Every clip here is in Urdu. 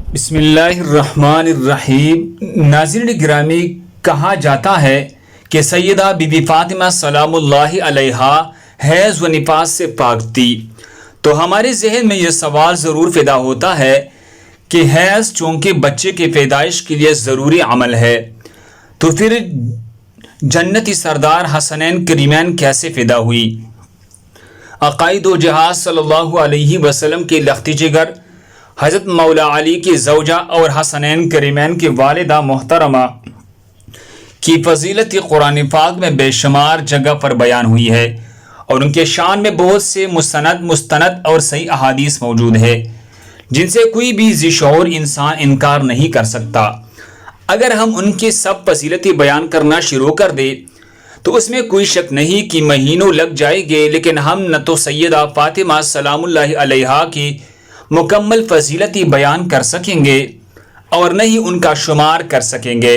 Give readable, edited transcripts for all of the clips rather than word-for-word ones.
بسم اللہ الرحمن الرحیم۔ ناظرین گرامی، کہا جاتا ہے کہ سیدہ بی بی فاطمہ سلام اللہ علیہا حیض و نفاس سے پاک تھی، تو ہمارے ذہن میں یہ سوال ضرور پیدا ہوتا ہے کہ حیض چونکہ بچے کے پیدائش کے لیے ضروری عمل ہے، تو پھر جنتی سردار حسنین کریمین کیسے پیدا ہوئی؟ عقائد و جہاز صلی اللہ علیہ وسلم کے لخت جگر حضرت مولا علی کی زوجہ اور حسنین کریمین کی والدہ محترمہ کی فضیلت قرآن پاک میں بے شمار جگہ پر بیان ہوئی ہے، اور ان کے شان میں بہت سے مستند اور صحیح احادیث موجود ہے جن سے کوئی بھی ذی شعور انسان انکار نہیں کر سکتا۔ اگر ہم ان کی سب فضیلتیں بیان کرنا شروع کر دیں تو اس میں کوئی شک نہیں کہ مہینوں لگ جائیں گے، لیکن ہم نہ تو سیدہ فاطمہ سلام اللہ علیہا کی مکمل فضیلتیں بیان کر سکیں گے اور نہ ہی ان کا شمار کر سکیں گے۔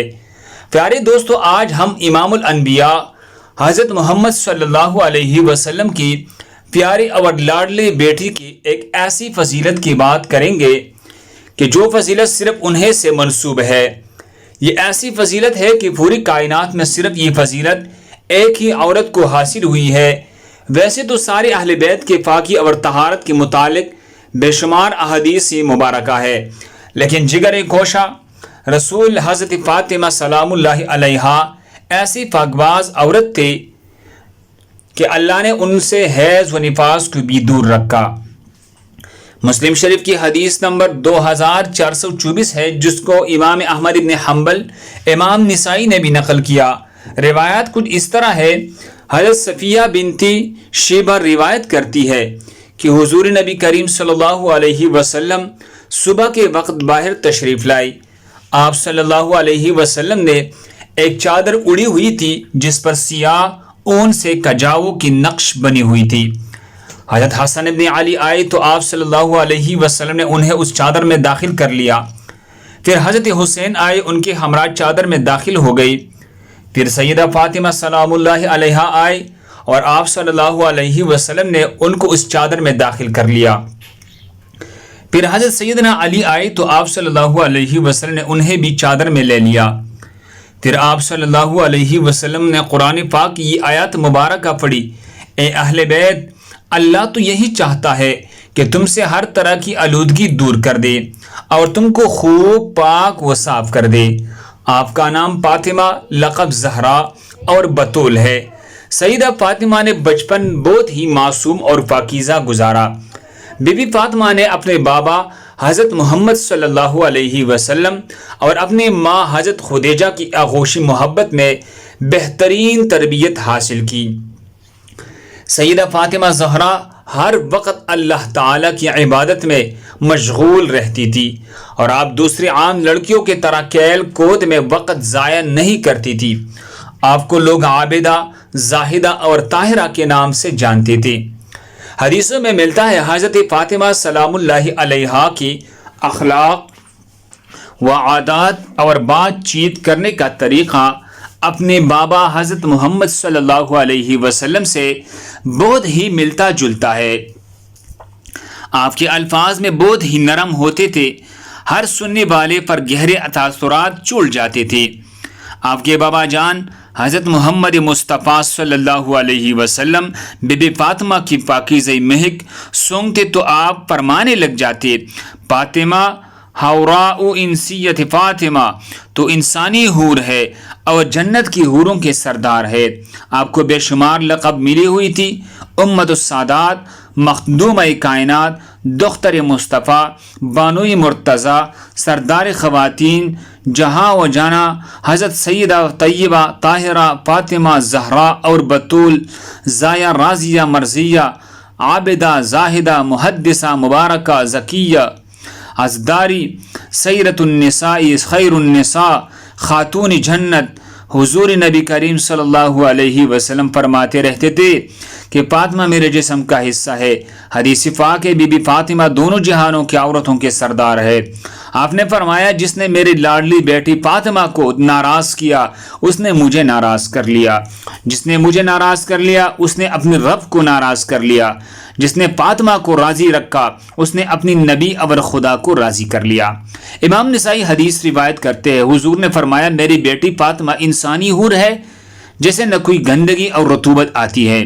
پیارے دوستو، آج ہم امام الانبیاء حضرت محمد صلی اللہ علیہ وسلم کی پیاری اور لاڈلی بیٹی کی ایک ایسی فضیلت کی بات کریں گے کہ جو فضیلت صرف انہیں سے منسوب ہے۔ یہ ایسی فضیلت ہے کہ پوری کائنات میں صرف یہ فضیلت ایک ہی عورت کو حاصل ہوئی ہے۔ ویسے تو سارے اہل بیت کے پاکی اور طہارت کے متعلق بے شمار احادیث مبارکہ ہے، لیکن جگر کوشا رسول حضرت فاطمہ سلام اللہ علیہا ایسی پاکباز عورت تھی کہ اللہ نے ان سے حیض و نفاس کو بھی دور رکھا۔ مسلم شریف کی حدیث نمبر 2424 ہے، جس کو امام احمد بن حنبل، امام نسائی نے بھی نقل کیا۔ روایت کچھ اس طرح ہے، حضرت صفیہ بنتی شیبہ روایت کرتی ہے کہ حضور نبی کریم صلی اللہ علیہ وسلم صبح کے وقت باہر تشریف لائی۔ آپ صلی اللہ علیہ وسلم نے ایک چادر اڑی ہوئی تھی جس پر سیاہ اون سے کجاؤ کی نقش بنی ہوئی تھی۔ حضرت حسن ابن علی آئے تو آپ صلی اللہ علیہ وسلم نے انہیں اس چادر میں داخل کر لیا۔ پھر حضرت حسین آئے، ان کے ہمراہ چادر میں داخل ہو گئی۔ پھر سیدہ فاطمہ سلام اللہ علیہا آئے اور آپ صلی اللہ علیہ وسلم نے ان کو اس چادر میں داخل کر لیا۔ پھر حضرت سیدنا علی آئے تو آپ صلی اللہ علیہ وسلم نے انہیں بھی چادر میں لے لیا۔ پھر آپ صلی اللہ علیہ وسلم نے قرآن پاک کی یہ آیات مبارکہ پڑھی، اے اہل بیت، اللہ تو یہی چاہتا ہے کہ تم سے ہر طرح کی آلودگی دور کر دے اور تم کو خوب پاک و صاف کر دے۔ آپ کا نام فاطمہ، لقب زہرا اور بطول ہے۔ سیدہ فاطمہ نے بچپن بہت ہی معصوم اور پاکیزہ گزارا۔ بی بی فاطمہ نے اپنے بابا حضرت محمد صلی اللہ علیہ وسلم اور اپنی ماں حضرت خدیجہ کی آغوشی محبت میں بہترین تربیت حاصل کی۔ سیدہ فاطمہ زہرا ہر وقت اللہ تعالیٰ کی عبادت میں مشغول رہتی تھی، اور آپ دوسری عام لڑکیوں کی طرح کھیل کود میں وقت ضائع نہیں کرتی تھی۔ آپ کو لوگ عابدہ، زاہدہ اور طاہرہ کے نام سے جانتے تھے۔ حدیثوں میں ملتا ہے حضرت فاطمہ سلام اللہ علیہا کی اخلاق و عادات اور بات چیت کرنے کا طریقہ اپنے بابا حضرت محمد صلی اللہ علیہ وسلم سے بہت ہی ملتا جلتا ہے۔ آپ کے الفاظ میں بہت ہی نرم ہوتے تھے، ہر سننے والے پر گہرے تاثرات چھوڑ جاتے تھے۔ آپ کے بابا جان حضرت محمد مصطفیٰ صلی اللہ علیہ وسلم بی بی فاطمہ کی پاکیزہ مہک سونگتے تو آپ فرمانے لگ جاتے، فاطمہ حوراء انسیت فاطمہ، تو انسانی حور ہے اور جنت کی حوروں کے سردار ہے۔ آپ کو بے شمار لقب ملی ہوئی تھی، امت السادات، مخدومہ کائنات، دختر مصطفیٰ، بانوی مرتضیٰ، سردار خواتین، جہاں و جانا، حضرت سیدہ طیبہ طاہرہ فاطمہ زہرا اور بطول، زایا راضیہ مرضیہ، عابدہ زاہدہ محدثہ مبارکہ زکیہ، ازداری، سیرت النساء خیر النساء، خاتون جنت۔ حضور نبی کریم صلی اللہ علیہ وسلم فرماتے رہتے تھے کہ فاطمہ میرے جسم کا حصہ ہے۔ حدیث پاک ہے بی بی فاطمہ دونوں جہانوں کی عورتوں کے سردار ہے۔ آپ نے فرمایا جس نے میری لاڈلی بیٹی فاطمہ کو ناراض کیا اس نے مجھے ناراض کر لیا، جس نے مجھے ناراض کر لیا اس نے اپنے رب کو ناراض کر لیا، جس نے فاطمہ کو راضی رکھا اس نے اپنی نبی اور خدا کو راضی کر لیا۔ امام نسائی حدیث روایت کرتے ہیں حضور نے فرمایا میری بیٹی فاطمہ انسانی حور ہے جیسے نہ کوئی گندگی اور رطوبت آتی ہے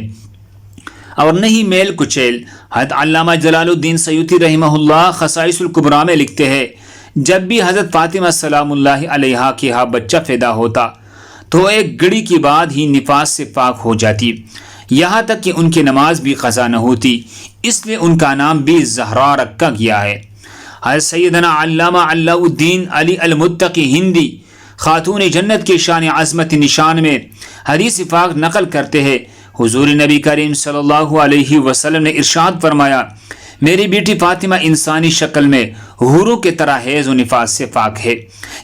اور نہ ہی میل کچیل۔ حضرت علامہ جلال الدین سیوطی رحمہ اللہ خصائص الکبریٰ میں لکھتے ہیں جب بھی حضرت فاطمہ سلام اللہ علیہا کے ہاں بچہ پیدا ہوتا تو ایک گھڑی کے بعد ہی نفاس سے پاک ہو جاتی، یہاں تک کہ ان کی نماز بھی قضا نہ ہوتی، اس لیے ان کا نام بھی زہرا رکھا گیا ہے۔ حضرت سیدنا علامہ علاء الدین علی المتقی ہندی خاتون جنت کے شان عظمت نشان میں حدیث پاک نقل کرتے ہیں حضور نبی کریم صلی اللہ علیہ وسلم نے ارشاد فرمایا میری بیٹی فاطمہ انسانی شکل میں حوروں کے طرح حیض و نفاس سے پاک ہے۔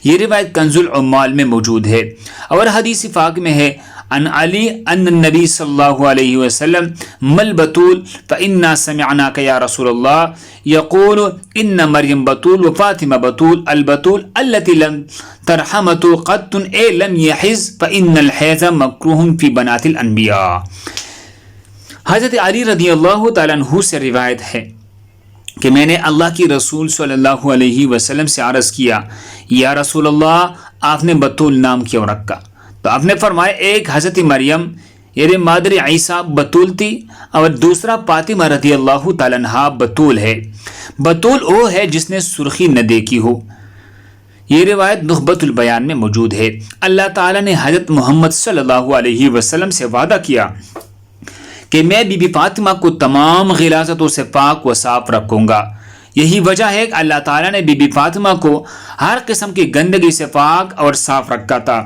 یہ روایت کنز العمال میں موجود ہے اور حدیث پاک میں ہے ان علی ان النبی صلی اللہ علیہ وسلم مل بطول فإنا سمعناک یا رسول اللہ یقول ان مریم بطول و فاطمہ بطول البطول التي لم ترحمت قط اے لم يحز فإن الحیض مکروہ فی بنات الانبیاء۔ حضرت علی رضی اللہ تعالیٰ عنہ سے روایت ہے کہ میں نے اللہ کی رسول صلی اللہ علیہ وسلم سے عرض کیا یا رسول اللہ آپ نے بطول نام کیوں رکھا؟ تو آپ نے فرمایا ایک حضرت مریم یعنی مادر عیسیٰ بطول تھی اور دوسرا فاطمہ رضی اللہ تعالیٰ عنہا بطول ہے۔ بطول وہ ہے جس نے سرخی نہ دیکھی ہو۔ یہ روایت نخبۃ البیان میں موجود ہے۔ اللہ تعالیٰ نے حضرت محمد صلی اللہ علیہ وسلم سے وعدہ کیا کہ میں بی بی فاطمہ کو تمام غلاظتوں سے پاک و صاف رکھوں گا۔ یہی وجہ ہے کہ اللہ تعالیٰ نے بی بی فاطمہ کو ہر قسم کی گندگی سے پاک اور صاف رکھا تھا۔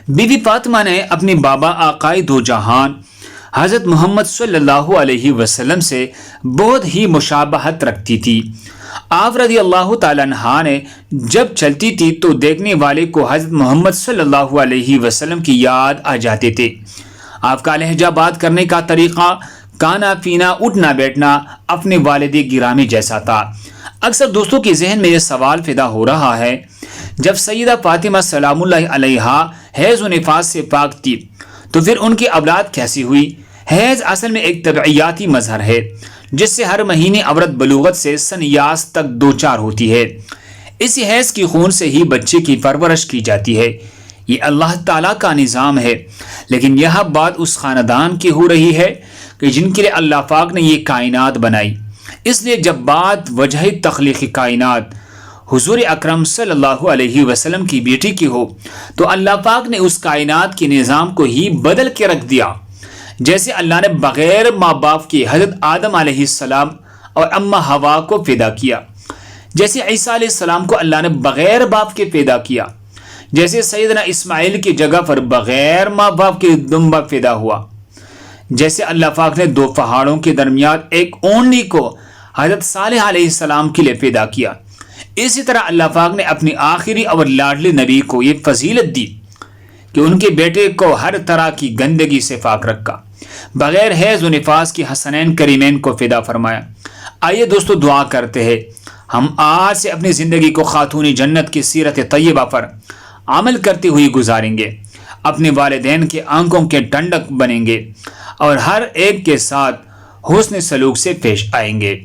بی بی فاطمہ نے اپنی بابا آقائے دو جہان حضرت محمد صلی اللہ علیہ وسلم سے بہت ہی مشابہت رکھتی تھی۔ آپ رضی اللہ تعالیٰ عنہ نے جب چلتی تھی تو دیکھنے والے کو حضرت محمد صلی اللہ علیہ وسلم کی یاد آ جاتے تھے۔ آپ کا لہجہ بات کرنے کا طریقہ، کھانا پینا، اٹھنا بیٹھنا اپنے والد گرامی جیسا تھا۔ اکثر دوستوں کے ذہن میں یہ سوال پیدا ہو رہا ہے جب سیدہ فاطمہ سلام اللہ علیہا حیض و نفاس سے پاک تھی تو پھر ان کی اولاد کیسی ہوئی؟ حیض اصل میں ایک طبعیاتی مظہر ہے جس سے ہر مہینے عورت بلوغت سے سنیاس تک دوچار ہوتی ہے۔ اسی حیض کی خون سے ہی بچے کی پرورش کی جاتی ہے۔ یہ اللہ تعالیٰ کا نظام ہے، لیکن یہ بات اس خاندان کی ہو رہی ہے کہ جن کے لیے اللہ پاک نے یہ کائنات بنائی۔ اس لیے جب بات وجہ تخلیق کائنات حضور اکرم صلی اللہ علیہ وسلم کی بیٹی کی ہو تو اللہ پاک نے اس کائنات کے نظام کو ہی بدل کے رکھ دیا۔ جیسے اللہ نے بغیر ماں باپ کے حضرت آدم علیہ السلام اور اماں حوا کو پیدا کیا، جیسے عیسیٰ علیہ السلام کو اللہ نے بغیر باپ کے پیدا کیا، جیسے سیدنا اسماعیل کی جگہ پر بغیر ماں باپ کے دمبا پیدا ہوا، جیسے اللہ پاک نے دو پہاڑوں کے درمیان ایک اونٹنی کو حضرت صالح علیہ السلام کے لیے پیدا کیا، اسی طرح اللہ پاک نے اپنی آخری اور لاڈلی نبی کو یہ فضیلت دی کہ ان کے بیٹے کو ہر طرح کی گندگی سے پاک رکھا، بغیر حیض و نفاس کی حسنین کریمین کو فدا فرمایا۔ آئیے دوستو دعا کرتے ہیں ہم آج سے اپنی زندگی کو خاتون جنت کی سیرت طیبہ پر عمل کرتے ہوئے گزاریں گے، اپنے والدین کے آنکھوں کے ٹھنڈک بنیں گے اور ہر ایک کے ساتھ حسن سلوک سے پیش آئیں گے۔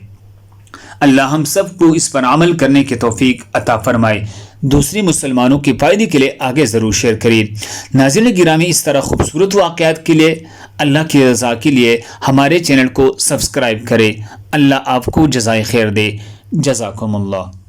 اللہ ہم سب کو اس پر عمل کرنے کی توفیق عطا فرمائے۔ دوسری مسلمانوں کے فائدے کے لیے آگے ضرور شیئر کریے۔ ناظرین گرامی، اس طرح خوبصورت واقعات کے لیے، اللہ کی رضا کے لیے ہمارے چینل کو سبسکرائب کریں۔ اللہ آپ کو جزائے خیر دے۔ جزاکم اللہ۔